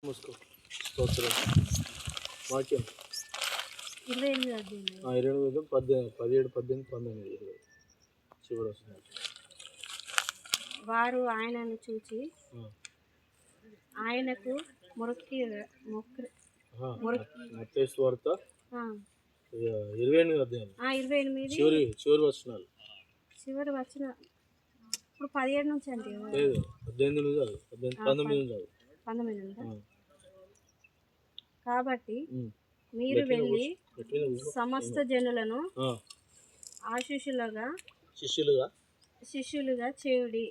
మూసుకో. స్తోత్రం. వాక్యం 28 28 17 18 19 20 చివరి వస్తుంది. వారు ఆయనను చూచి ఆయనకు మొక్కి మత్తయి సువార్త 28 అధ్యాయం 28 చివరి వచనాలు. చివరి వచ్చిన ఇప్పుడు 17 నుంచి అంటే లేదు 18 నుంచి కాదు, 19 నుంచి కాదు, 19 ఉందా? కాబట్టి మీరు వెళ్ళి సమస్త జనులను శిష్యులుగా చేయుడి.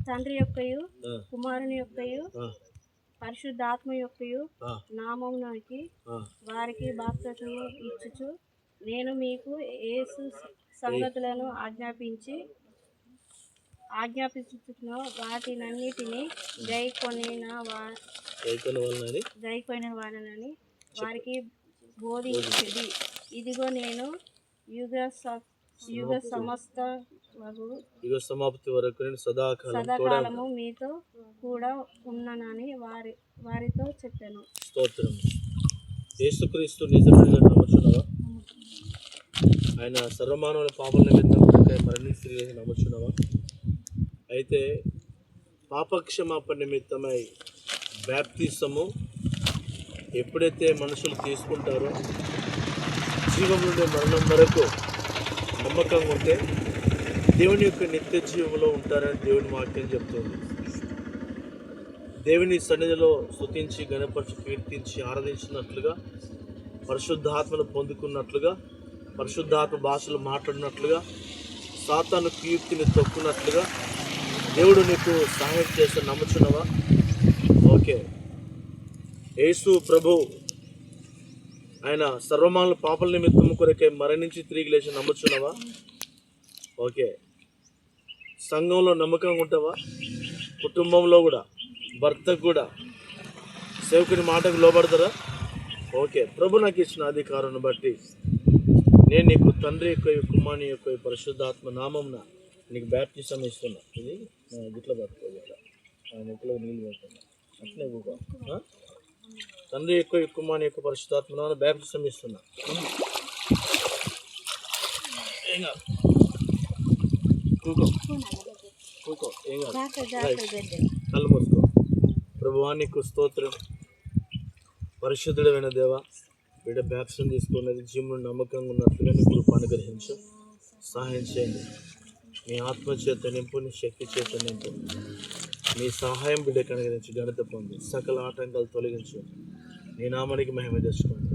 తండ్రి యొక్కయు కుమారుని యొక్కయు పరిశుద్ధాత్మ యొక్కయు నామమునకి వారికి బాప్తిస్మము ఇచ్చుచు నేను మీకు యేసు సంగతులను ఆజ్ఞాపించుచున్న వాటినన్నిటినీ గైకొనిన వారనని వారికి బోధించుడి. ఇదిగో నేను యుగ సమాప్తి వరకు నేను సదాకాలము మీతో కూడా ఉన్నానని వారితో చెప్పాను. స్తోత్రం. యేసుక్రీస్తు నిజంగా నమ్ముచున్నావా? ఆయన సర్వమానవుల పాపల నిమిత్తం మరణించి నమ్ముచున్నావా? అయితే పాపక్షమాపణ నిమిత్తమై బాప్తిసము ఎప్పుడైతే మనుషులు తీసుకుంటారో జీవం నుండి మరణం వరకు నమ్మకంగా ఉంటే దేవుని యొక్క నిత్య జీవంలో ఉంటారని దేవుని వాక్యం చెప్తుంది. దేవుని సన్నిధిలో స్తుతించి గణపరచు కీర్తించి ఆరాధించినట్లుగా, పరిశుద్ధాత్మను పొందుకున్నట్లుగా, పరిశుద్ధాత్మ భాషలు మాట్లాడినట్లుగా, సాతాను కీర్తిని తొక్కున్నట్లుగా దేవుడు నీకు సహాయం చేస్తే నమ్ముచున్నావా? ఓకే. యేసు ప్రభు ఆయన సర్వమానుల పాపల నిమిత్తం కొరకై మరణించి తిరిగి లేచి నమ్ముచున్నావా? ఓకే. సంఘంలో నమ్మకంగా ఉంటావా? కుటుంబంలో కూడా, భర్తకు కూడా, సేవకుని మాటకు లోబడతారా? ఓకే. ప్రభు నాకు ఇచ్చిన అధికారాన్ని బట్టి నేను నీకు తండ్రి యొక్క కుమారుని యొక్క పరిశుద్ధాత్మ నామంన నీకు బాప్తిసం ఇస్తున్నా. ఇది గిట్ల పట్టుకోవాలి, ముక్కులో నీళ్ళు పడుతున్నా అట్లే కూకో. తండ్రి యొక్క కుమారుని యొక్క పరిశుద్ధాత్మ నామమున బాప్తిసం ఇస్తున్నా. కూకో ఏం కాదు. కళ్ళు మూసుకో. ప్రభువా నీకు స్తోత్రం. పరిశుద్ధుడైన దేవా, బిడ్డ బాప్తిసం తీసుకున్నది జీవును నమ్మకంగా ఉన్నట్లుగా నీ కృప అనుగ్రహించు. సహాయం చేయండి. నీ ఆత్మ చేత నింపు, నీ శక్తి చేత నింపు. నీ సహాయం బిడ్డకు అనుగ్రహించి ఘనత పొంది సకల ఆటంకాలు తొలగించు. నీ నామానికి మహిమ తెచ్చుకోండి.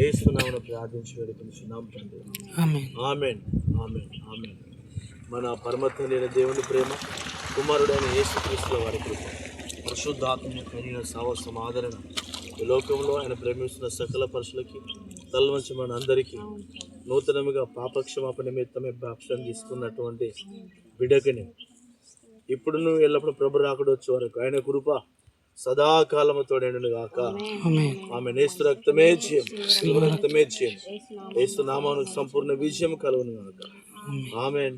యేసు నామమున ప్రార్థించి వేడుకొనుచున్నాము తండ్రి. ఆమేన్. ఆమేన్. ఆమేన్. మన పరమ తండ్రి అయిన దేవుని ప్రేమ, కుమారుడైన యేసుక్రీస్తుల వారి కృప, పరిశుద్ధాత్మ కలిగిన సావసం ఆదరణ ఈ లోకంలో ఆయన ప్రేమిస్తున్న సకల పరుషులకి తలవంచి మన అందరికీ నూతనముగా పాపక్షమాపణ నిమిత్తమే బాప్తిసం తీసుకున్నటువంటి బిడ్డకిని ఇప్పుడు నువ్వు ఎల్లప్పుడు ప్రభు రాకడ వచ్చే వరకు ఆయన కృప సదాకాలము తోడేండును గాక. ఆమేన్. యేసు రక్తమే జయం, శిలువ రక్తమే జయం. యేసు నామమునకు సంపూర్ణ విజయం కలుగును గాక. ఆమేన్.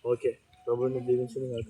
ఓకే. ప్రభువుని దీవించును గాక.